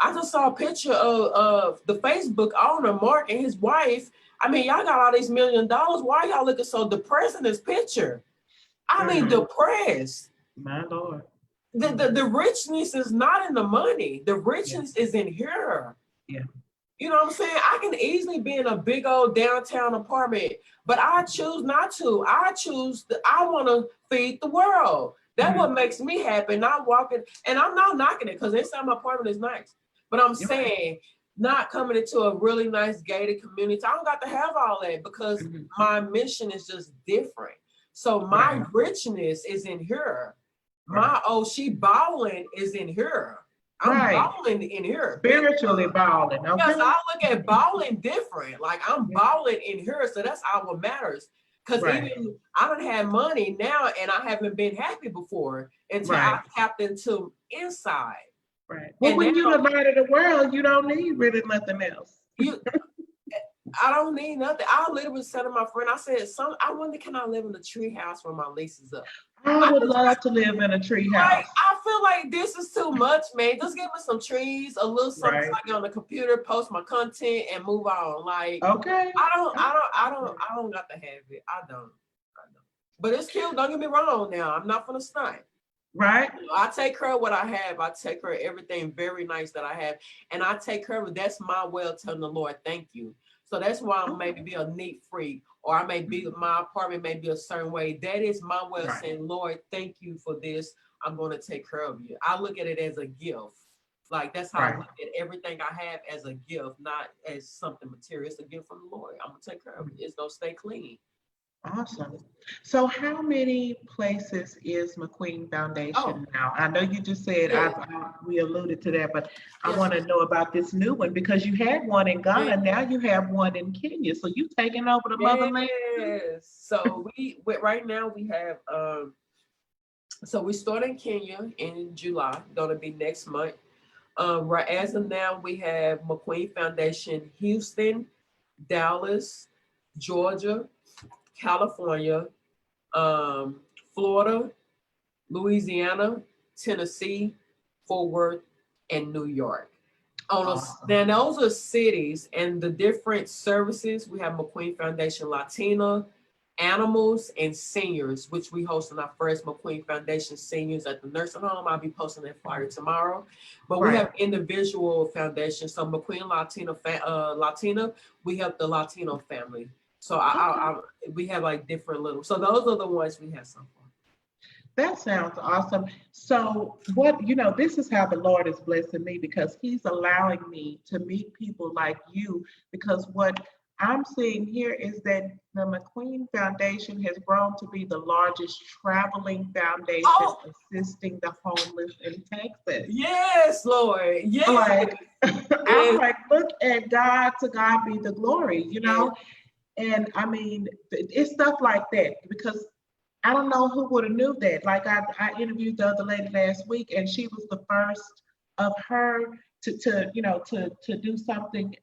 I just saw a picture of the Facebook owner, Mark, and his wife. I mean, y'all got all these $1 million. Why y'all looking so depressed in this picture? I mean, Mm, depressed. my Lord. The richness is not in the money. The Yeah, richness is in here. yeah. You know what I'm saying? I can easily be in a big old downtown apartment, but I choose not to. I want to feed the world. That's Mhm. what makes me happy. Not walking, and I'm not knocking it because inside my apartment is nice. But I'm You're right. saying not coming into a really nice gated community. I don't got to have all that because Mhm. my mission is just different. So my Right, richness is in here. right, My she balling is in here. I'm right. balling in here, big Spiritually time. balling, Yes, okay? I look at balling different. Like I'm Yeah, balling in here, so that's all what matters. Because right, even I don't have money now, and I haven't been happy before until I right, tapped into inside. right. Well, And now when you the light of the world, you don't need really nothing else. you, I don't need nothing. I literally said to my friend, I said, I wonder can I live in a tree house when my lease is up? I I would just love to live in a tree like house. I feel like this is too much, man. Just give me some trees, a little something so Right. I get on the computer, post my content, and move on. Like Okay. I don't got to have it. I don't. But it's cute. Don't get me wrong. Now I'm not gonna stunt. Right. I take care of what I have. I take care of everything very nice that I have, and I take care of it. That's my way of telling the Lord, thank you. So that's why I maybe Okay. be a neat freak, or I may be my apartment may be a certain way. That is my way of Right. saying, Lord, thank you for this. I'm going to take care of you. I look at it as a gift. Like that's how I Right. look at everything I have as a gift, not as something material. It's a gift from the Lord. I'm gonna take care of it. It's gonna stay clean. Awesome. So, how many places is McQueen Oh, Foundation now? I know you just said yeah, we alluded to that, but I yes, want to know about this new one because you had one in yeah. Ghana, now you have one in Kenya. So, you taking over the motherland too? Yes. So right now we have so we start in Kenya in July, gonna be next month. Right as of now, we have McQueen Foundation Houston, Dallas, Georgia, California, um, Florida, Louisiana, Tennessee, Fort Worth, and New York. Awesome. Then those are cities and the different services. We have McQueen Foundation Latina, animals, and seniors, which we hosting our first McQueen Foundation seniors at the nursing home. I'll be posting that flyer tomorrow. But we Right. have individual foundations. So McQueen Latina, we have the Latino family. So Okay. we have like different little. So those are the ones we have so far. That sounds awesome. So, this is how the Lord is blessing me because He's allowing me to meet people like you. Because what I'm seeing here is that the McQueen Foundation has grown to be the largest traveling foundation Oh, assisting the homeless in Texas. yes, Lord. Yes, Like, I'm yes, like, look at God, to God be the glory, yes. And I mean, it's stuff like that because I don't know who would have knew that. Like I interviewed the other lady last week, and she was the first of her to do something,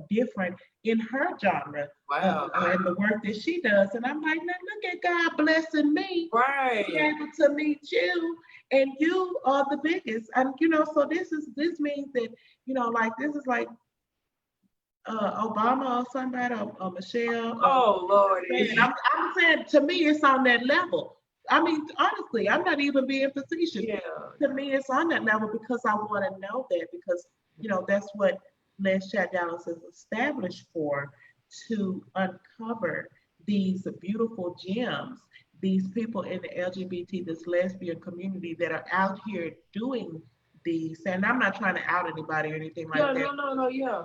different in her genre. Wow. And the work that she does. And I'm like, now look at God blessing me Right. to be able to meet you, and you are the biggest. And so this means that, like this is like Obama or somebody or Michelle. Oh Lord. I'm saying, to me it's on that level. I mean, honestly, I'm not even being facetious. Yeah. To me, it's on that level because I want to know that, because that's what LEZ Chat Dallas is established for, to uncover these beautiful gems, these people in the LGBT, this lesbian community that are out here doing these. And I'm not trying to out anybody or anything like Yeah, that. no, yeah.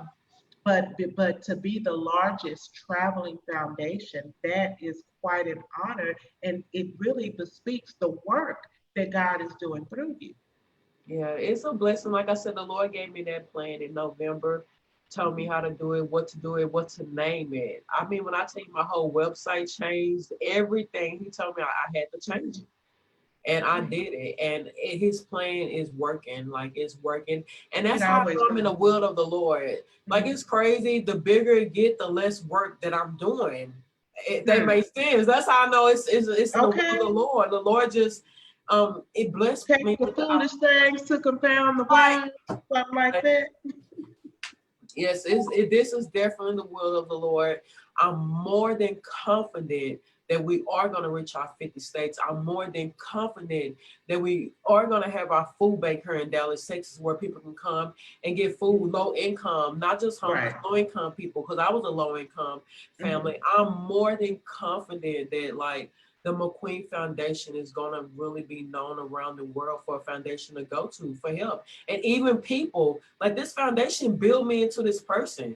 But to be the largest traveling foundation, that is quite an honor, and it really bespeaks the work that God is doing through you. Yeah, it's a blessing. Like I said, the Lord gave me that plan in November, told me how to do it, what to do it, what to name it. I mean, when I tell you my whole website changed, everything, he told me I had to change it. And I did it. And his plan is working, like it's working. And that's how I know I'm in the will of the Lord. Like it's crazy. The bigger it get, the less work that I'm doing. That makes sense. That's how I know it's in the will of the Lord. The Lord just it blessed me. The foolish things to confound the wise, something like that. Yes, this is definitely the will of the Lord. I'm more than confident that we are going to reach our 50 states. I'm more than confident that we are going to have our food bank here in Dallas, Texas, where people can come and get food, low income, not just homeless, low income people, because I was a low income family. I'm more than confident that like the McQueen Foundation is going to really be known around the world for a foundation to go to for help. And even people, like this foundation built me into this person.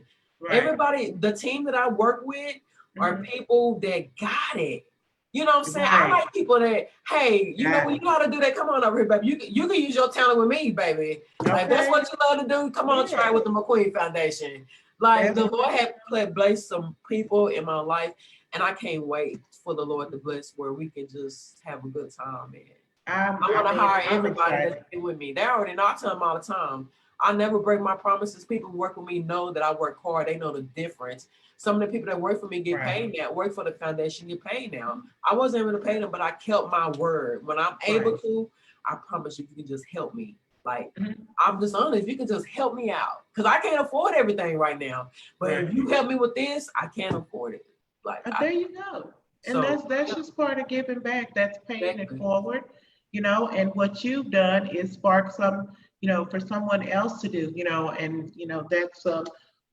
Everybody, the team that I work with are people that got it. You know what I'm saying? I like people that, hey, you know how to do that. Come on over here, baby. You can use your talent with me, baby. Like that's what you love to do. Come on, try it with the McQueen Foundation. Like the Lord had blessed some people in my life, and I can't wait for the Lord to bless where we can just have a good time, man. I want to hire everybody that's been with me. They already know. I tell them all the time. I never break my promises. People who work with me know that I work hard. They know the difference. Some of the people that work for me get paid now, work for the foundation, get paid now. I wasn't able to pay them, but I kept my word. When I'm able to, I promise you, you can just help me. Like, I'm just honest, you can just help me out. Because I can't afford everything right now. But if you help me with this, I can't afford it. Like, there you go. And that's just part of giving back. That's paying it forward, and what you've done is spark some, for someone else to do, and, that's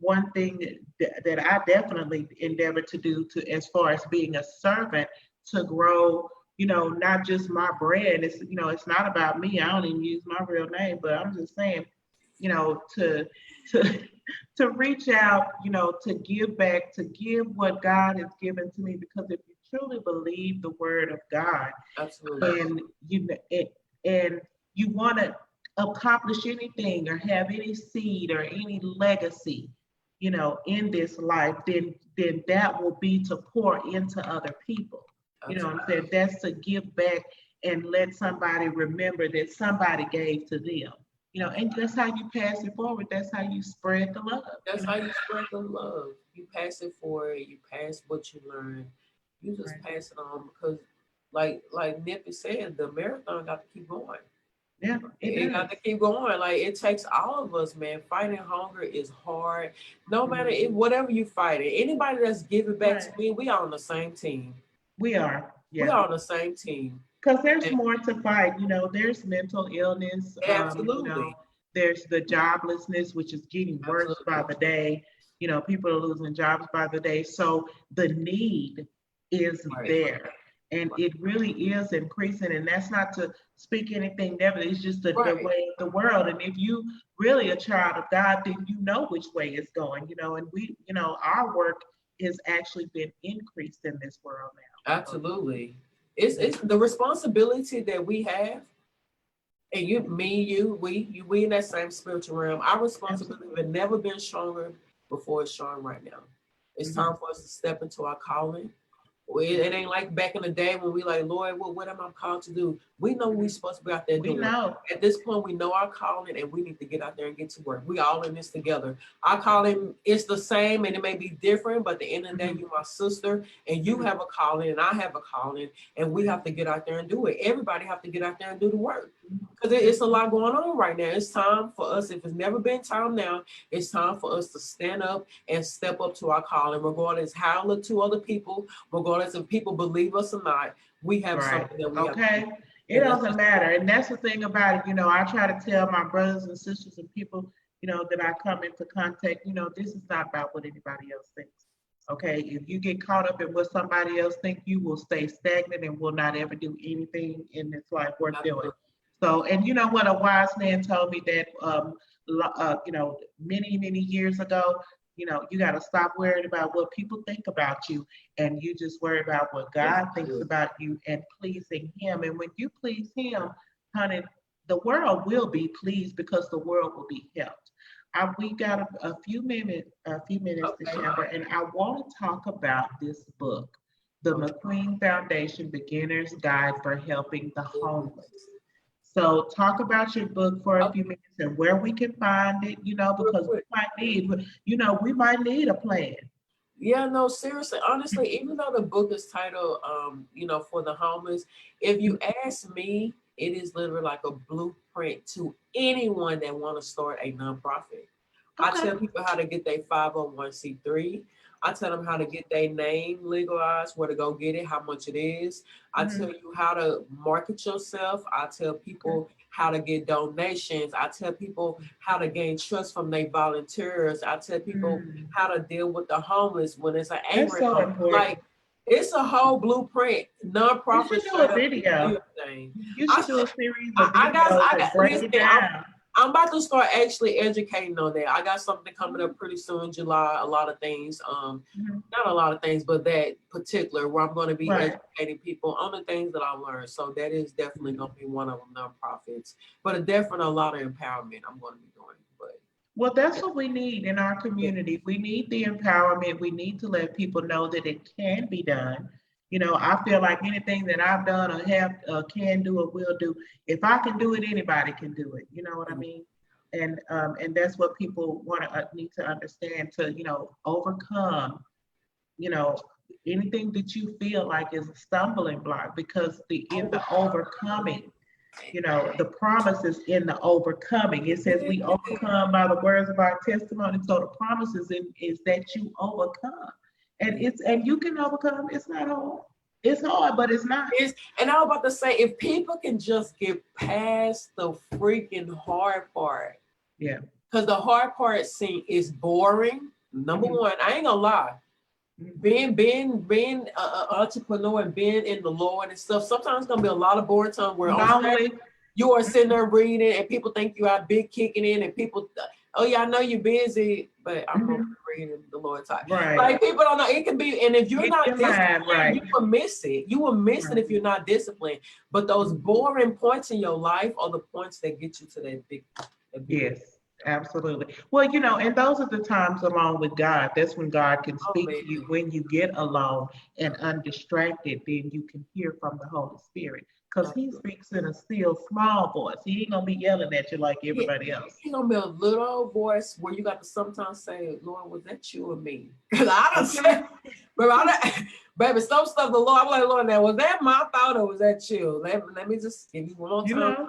one thing that I definitely endeavor to do, to as far as being a servant, to grow, not just my brand. It's, it's not about me. I don't even use my real name, but I'm just saying, to to reach out, to give back, to give what God has given to me. Because if you truly believe the word of God, and you want to accomplish anything or have any seed or any legacy, in this life, then that will be to pour into other people. You know what I'm saying? That's to give back and let somebody remember that somebody gave to them. And that's how you pass it forward. That's how you spread the love. That's how you spread the love. You pass it forward. You pass what you learn. You just pass it on, because, like Nippy said, the marathon got to keep going. Yeah, it got to keep going. Like it takes all of us, man. Fighting hunger is hard. No matter whatever you fight it. Anybody that's giving back to me, we are on the same team. We are. Yeah. We are on the same team. Because there's more to fight. There's mental illness. Absolutely. There's the joblessness, which is getting worse by the day. People are losing jobs by the day. So the need is there. And it really is increasing. And that's not to speak anything negative. It's just the way of the world. And if you really a child of God, then you know which way it's going, and we, our work has actually been increased in this world now. Absolutely. It's the responsibility that we have, and we in that same spiritual realm. Our responsibility has never been stronger before it's strong right now. It's time for us to step into our calling. It ain't like back in the day when we like, Lord, what am I called to do? We know we're supposed to be out there We doing. know. At this point, we know our calling, and we need to get out there and get to work. We all in this together. Our calling is the same, and it may be different, but at the end of the day, you're my sister, and you have a calling, and I have a calling, and we have to get out there and do it. Everybody have to get out there and do the work, because it's a lot going on right now. It's time for us. If it's never been time now, it's time for us to stand up and step up to our calling, regardless how it look to other people, regardless if people believe us or not. We have something that we have to do. It doesn't matter. And that's the thing about it. I try to tell my brothers and sisters and people, that I come into contact, this is not about what anybody else thinks. Okay. If you get caught up in what somebody else thinks, you will stay stagnant and will not ever do anything in this life worth doing. So, and you know what, a wise man told me that, many, many years ago, you got to stop worrying about what people think about you, and you just worry about what God thinks about you and pleasing him. And when you please him, honey, the world will be pleased because the world will be helped. We got a few minutes, Dishambra, and I want to talk about this book, The McQueen Foundation Beginner's Guide for Helping the Homeless. So talk about your book for a few minutes and where we can find it, because we might need a plan. Yeah, no, seriously, honestly, even though the book is titled, for the homeless, if you ask me, it is literally like a blueprint to anyone that want to start a nonprofit. I tell people how to get their 501c3. I tell them how to get their name legalized, where to go get it, how much it is. I tell you how to market yourself. I tell people how to get donations. I tell people how to gain trust from their volunteers. I tell people how to deal with the homeless when it's an angry homeless. Like, it's a whole blueprint. Nonprofit. You should do a video. You should do a series of videos and break it down. I'm about to start actually educating on that. I got something coming up pretty soon, July. A lot of things, not a lot of things, but that particular where I'm going to be educating people on the things that I learned. So that is definitely going to be one of them, nonprofits. But definitely a lot of empowerment I'm going to be doing. Well, that's what we need in our community. We need the empowerment. We need to let people know that it can be done. I feel like anything that I've done or have can do or will do, if I can do it, anybody can do it. You know what I mean? And that's what people need to understand to overcome. Anything that you feel like is a stumbling block, because in the overcoming. The promise is in the overcoming. It says we overcome by the words of our testimony. So the promise is that you overcome. And you can overcome. It's not hard. It's hard, but it's not. And I was about to say, if people can just get past the freaking hard part. Yeah. Because the hard part is boring. Number one, I ain't gonna lie. Being an entrepreneur and being in the Lord and stuff, sometimes it's gonna be a lot of boring time where you are sitting there reading and people think you are big kicking in, and people, oh yeah, I know you're busy, but I'm gonna reading the Lord talk. Right. Like, people don't know, it can be, and if you're not disciplined, you will miss it. You will miss it if you're not disciplined. But those boring points in your life are the points that get you to that big. Yes. Absolutely. Well, and those are the times alone with God. That's when God can speak to you. When you get alone and undistracted, then you can hear from the Holy Spirit, because he speaks in a still small voice. He ain't gonna be yelling at you like everybody else. He's gonna be a little voice where you got to sometimes say, Lord, was that you or me? Because I don't say, baby, some stuff the Lord, I'm like, Lord, now was that my thought or was that you? Let me just give you one more time.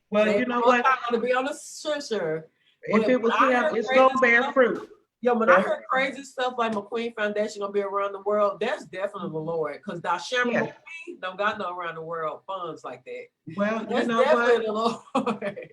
Well, you know what? I'm gonna be on the sure. If it was him, it's gonna bear fruit. Yo, when I heard crazy stuff like McQueen Foundation gonna be around the world, that's definitely the Lord. Because Dishambra don't got no around the world funds like that. Well, that's definitely the Lord.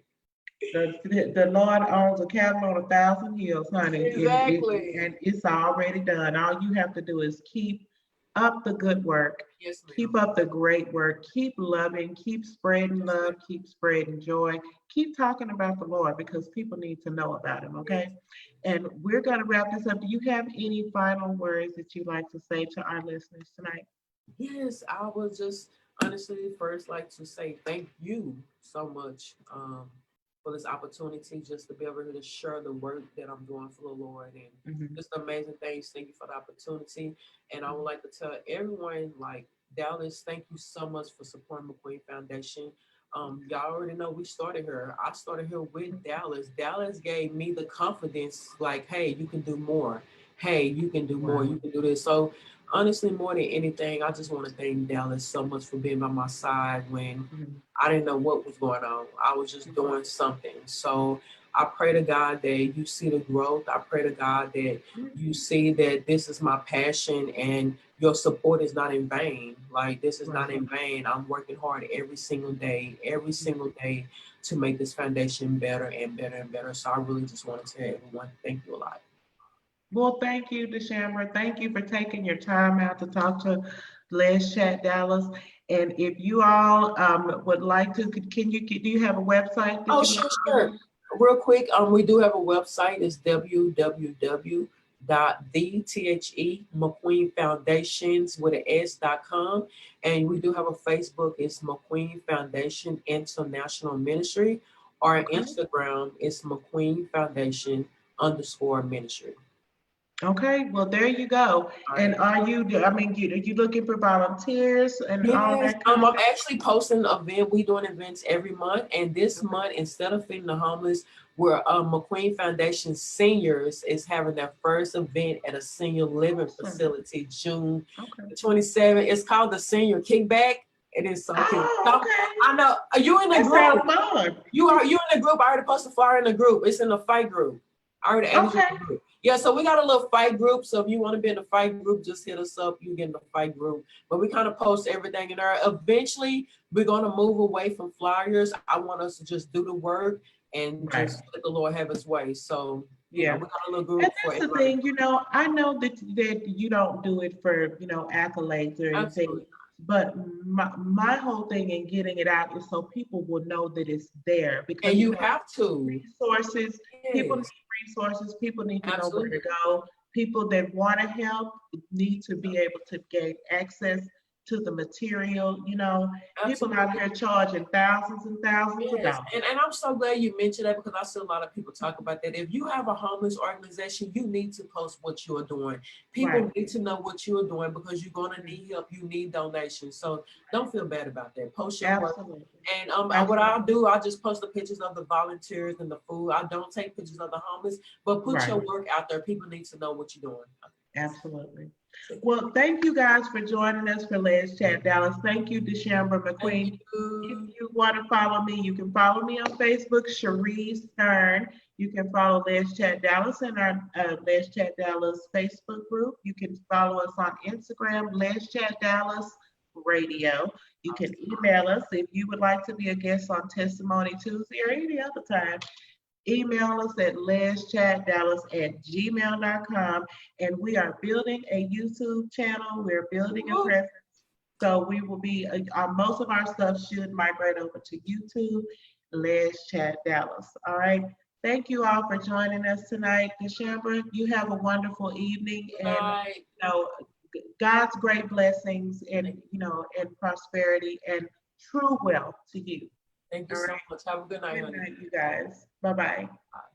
The Lord owns a cattle on 1,000 hills, honey. Exactly. And it's already done. All you have to do is keep up the good work. Yes, ma'am. Keep up the great work. Keep loving. Keep spreading love. Keep spreading joy. Keep talking about the Lord, because people need to know about him, okay? And we're going to wrap this up. Do you have any final words that you'd like to say to our listeners tonight? Yes, I would just honestly first like to say thank you so much for this opportunity, just to be able to share the work that I'm doing for the Lord, and just amazing things. Thank you for the opportunity. And I would like to tell everyone, like, Dallas, thank you so much for supporting McQueen Foundation. Y'all already know we started here. I started here with Dallas. Dallas gave me the confidence, like, hey, you can do more. Hey, you can do more. You can do this. So honestly, more than anything, I just want to thank Dallas so much for being by my side when I didn't know what was going on. I was just doing something. So I pray to God that you see the growth. I pray to God that you see that this is my passion and your support is not in vain. Like, this is not in vain. I'm working hard every single day to make this foundation better and better and better. So I really just want to tell everyone, thank you a lot. Well, thank you, Dishambra. Thank you for taking your time out to talk to LEZ Chat Dallas. And if you all would like to, do you have a website? Oh, sure. Real quick, we do have a website. It's www.the McQueen with an S.com. And we do have a Facebook. It's McQueen Foundation International Ministry. Our Instagram is McQueen Foundation _ministry. Okay, well, there you go. And are you looking for volunteers and all that kind of I'm actually posting an event. We doing events every month. And this month, instead of feeding the homeless, we're McQueen Foundation Seniors is having their first event at a senior living facility, June 27th. It's called the Senior Kickback. It is so cute. I know you in the group. You in the group. I already posted a flyer in the group. It's in the fight group. I already added you in the group. Yeah, so we got a little fight group. So if you want to be in the fight group, just hit us up. You get in the fight group. But we kind of post everything in there. Eventually, we're going to move away from flyers. I want us to just do the work and just let the Lord have his way. So we got a little group. And that's the thing, I know that you don't do it for, accolades or anything. Absolutely. But my whole thing in getting it out is so people will know that it's there. Because and you have to. Resources. People need resources. People need to know where to go. People that want to help need to be able to gain access to the material. People out here charging thousands and thousands of dollars. And I'm so glad you mentioned that, because I see a lot of people talk about that. If you have a homeless organization, you need to post what you are doing. People need to know what you are doing, because you're going to need help. You need donations. So don't feel bad about that. Post your work. And what I'll do, I'll just post the pictures of the volunteers and the food. I don't take pictures of the homeless, but put your work out there. People need to know what you're doing. Absolutely. Well, thank you guys for joining us for LEZ Chat Dallas. Thank you, Dishambra McQueen. If you want to follow me, you can follow me on Facebook, Cherie Stern. You can follow LEZ Chat Dallas in our LEZ Chat Dallas Facebook group. You can follow us on Instagram, LEZ Chat Dallas Radio. You can email us if you would like to be a guest on Testimony Tuesday or any other time. Email us at lezchatdallas@gmail.com. And we are building a YouTube channel. We're building a presence. So we will be, most of our stuff should migrate over to YouTube, LEZ Chat Dallas. All right. Thank you all for joining us tonight. Dishambra, you have a wonderful evening. And God's great blessings and and prosperity and true wealth to you. Thank you so much. Have a good night. Good night, you guys. Bye-bye. Bye.